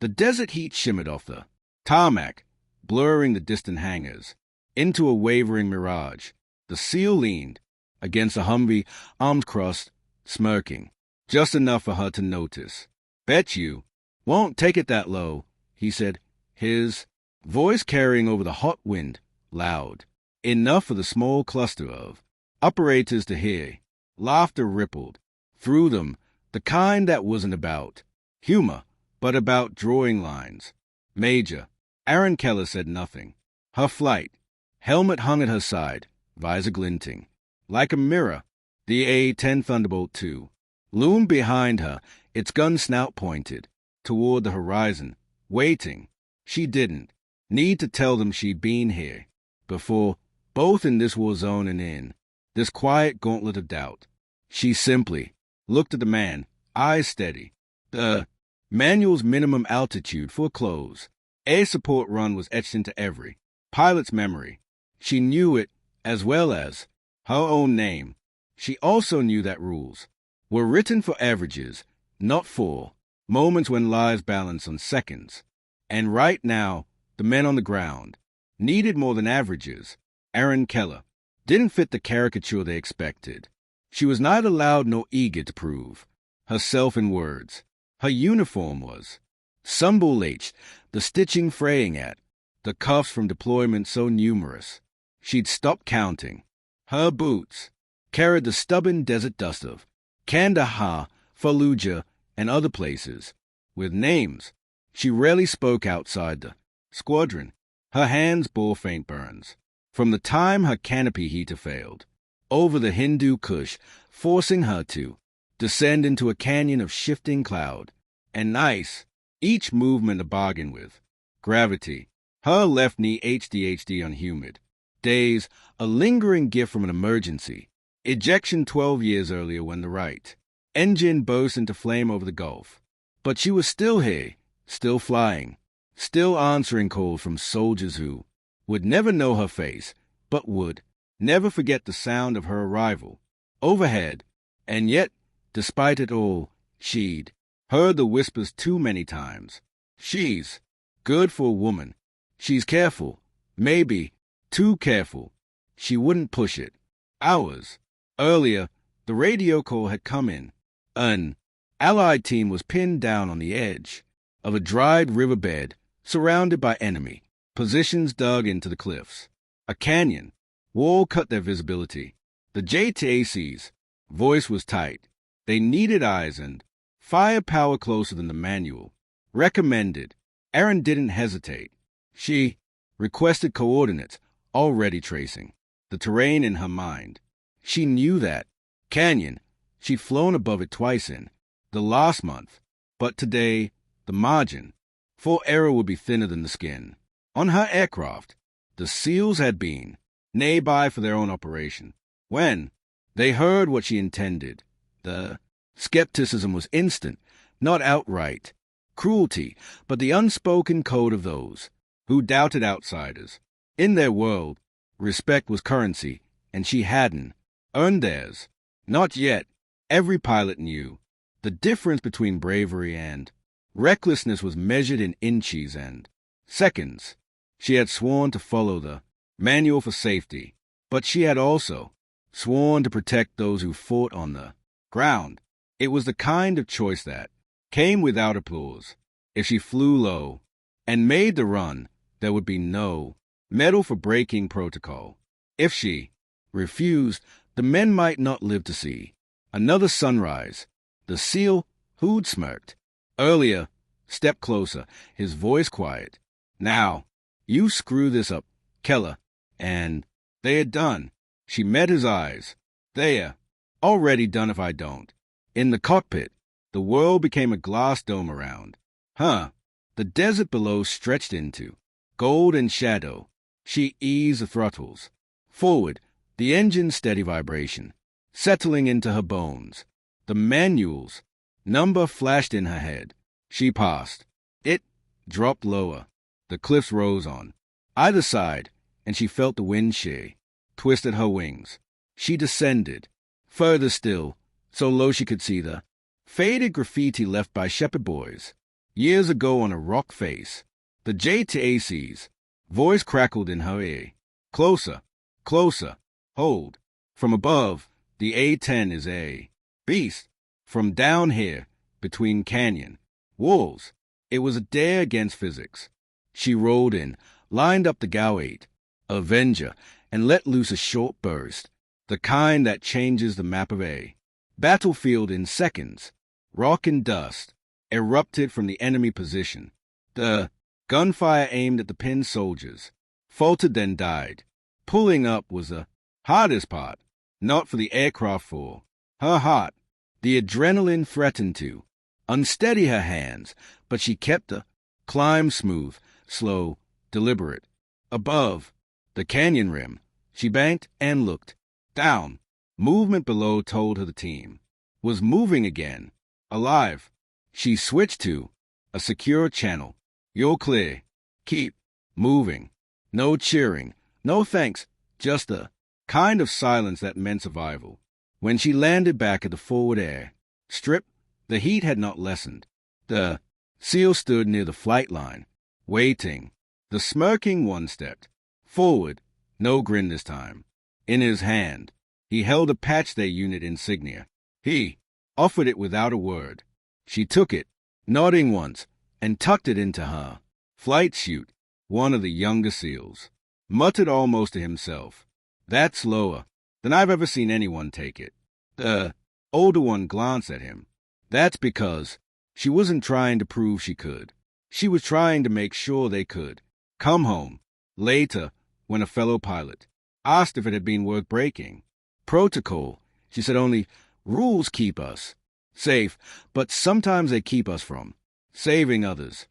The desert heat shimmered off the tarmac, blurring the distant hangars into a wavering mirage. The SEAL leaned against a Humvee, arms crossed, smirking, just enough for her to notice. "Bet you won't take it that low," he said, his voice carrying over the hot wind, loud, enough for the small cluster of operators to hear. Laughter rippled through them, the kind that wasn't about humor, but about drawing lines. "Major." Erin Keller said nothing. Her flight helmet hung at her side, visor glinting. Like a mirror, the A-10 Thunderbolt II loomed behind her, its gun snout pointed toward the horizon, waiting. She didn't need to tell them she'd been here before, both in this war zone and in this quiet gauntlet of doubt. She simply looked at the man, eyes steady. The manual's minimum altitude for close air support run was etched into every pilot's memory. She knew it as well as her own name. She also knew that rules were written for averages, not for moments when lives balance on seconds. And right now, the men on the ground needed more than averages. Erin Keller didn't fit the caricature they expected. She was neither loud nor eager to prove herself in words. Her uniform was stumble-laced, the stitching fraying at the cuffs from deployment so numerous she'd stopped counting. Her boots carried the stubborn desert dust of Kandahar, Fallujah, and other places, with names she rarely spoke outside the squadron. Her hands bore faint burns from the time her canopy heater failed over the Hindu Kush, forcing her to descend into a canyon of shifting cloud and ice, each movement a bargain with gravity. Her left knee HDHD on humid days, a lingering gift from an emergency ejection 12 years earlier when the right engine burst into flame over the Gulf. But she was still here, still flying, still answering calls from soldiers who would never know her face, but would never forget the sound of her arrival overhead. And yet, despite it all, she'd heard the whispers too many times. She's good for a woman. She's careful, maybe too careful. She wouldn't push it. Hours earlier, the radio call had come in. An Allied team was pinned down on the edge of a dried riverbed, surrounded by enemy positions dug into the cliffs. A canyon wall cut their visibility. The JTAC's voice was tight. They needed eyes and firepower closer than the manual recommended. Erin didn't hesitate. She requested coordinates, already tracing the terrain in her mind. She knew that canyon. She'd flown above it twice in the last month, but today the margin for error would be thinner than the skin. On her aircraft, the SEALs had been nearby for their own operation. When they heard what she intended, the skepticism was instant, not outright cruelty, but the unspoken code of those who doubted outsiders. In their world, respect was currency, and she hadn't earned theirs. Not yet. Every pilot knew the difference between bravery and recklessness was measured in inches and seconds. She had sworn to follow the manual for safety, but she had also sworn to protect those who fought on the ground. It was the kind of choice that came without applause. If she flew low and made the run, there would be no medal for breaking protocol. If she refused, the men might not live to see another sunrise. The SEAL, who'd smirked earlier, stepped closer, his voice quiet. "Now, you screw this up, Keller." And they had done. She met his eyes. "They're already done if I don't." In the cockpit, the world became a glass dome around. The desert below stretched into gold and shadow. She eased the throttles. Forward, the engine's steady vibration settling into her bones. The manual's number flashed in her head. She passed. It dropped lower. The cliffs rose on either side, and she felt the wind shear twisted her wings. She descended, further still, so low she could see the faded graffiti left by shepherd boys years ago on a rock face. The J to AC's voice crackled in her ear. Closer, closer, hold. From above, the A-10 is a beast. From down here, between canyon walls, it was a dare against physics. She rolled in, lined up the Gow-8, Avenger, and let loose a short burst, the kind that changes the map of a battlefield in seconds. Rock and dust erupted from the enemy position. The gunfire aimed at the pinned soldiers faltered, then died. Pulling up was the hardest part, not for the aircraft for her heart. The adrenaline threatened to unsteady her hands, but she kept the climb smooth, slow, deliberate. Above the canyon rim, she banked and looked down. Movement below told her the team was moving again, alive. She switched to a secure channel. You're clear. Keep moving. No cheering, no thanks, just the kind of silence that meant survival. When she landed back at the forward air strip, the heat had not lessened. The SEAL stood near the flight line, waiting. The smirking one stepped forward, no grin this time. In his hand, he held a patch their unit insignia. He offered it without a word. She took it, nodding once, and tucked it into her flight suit. One of the younger SEALs muttered almost to himself, "That's lower than I've ever seen anyone take it." The older one glanced at him. That's because she wasn't trying to prove she could. She was trying to make sure they could come home. Later, when a fellow pilot asked if it had been worth breaking protocol, she said only, "Rules keep us safe, but sometimes they keep us from saving others."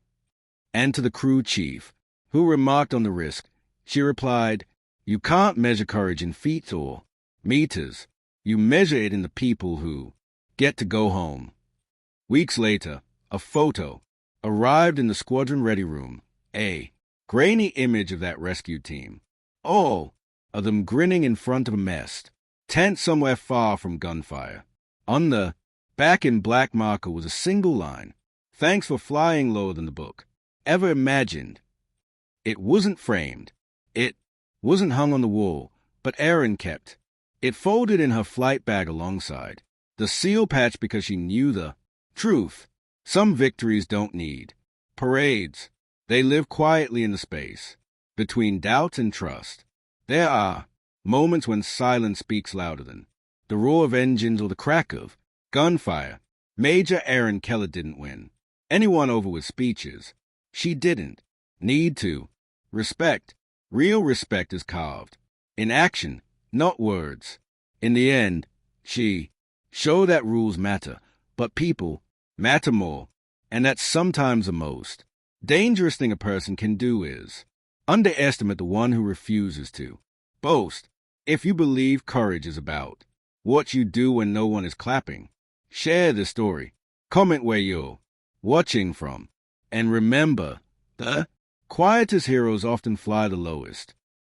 And to the crew chief, who remarked on the risk, she replied, "You can't measure courage in feet or meters. You measure it in the people who get to go home." Weeks later, a photo arrived in the squadron ready room, a grainy image of that rescue team, all of them grinning in front of a messed tent somewhere far from gunfire. On the back in black marker was a single line, "Thanks for flying lower than the book ever imagined." It wasn't framed. It wasn't hung on the wall, but Erin kept it folded in her flight bag alongside the SEAL patch because she knew the truth. Some victories don't need parades. They live quietly in the space between doubt and trust. There are moments when silence speaks louder than the roar of engines or the crack of gunfire. Major Erin Keller didn't win anyone over with speeches. She didn't need to. Respect, real respect, is carved in action, not words. In the end, she showed that rules matter, but people matter more, and that sometimes the most dangerous thing a person can do is underestimate the one who refuses to boast. If you believe courage is about what you do when no one is clapping, share this story. Comment where you're watching from. And remember, the quietest heroes often fly the lowest.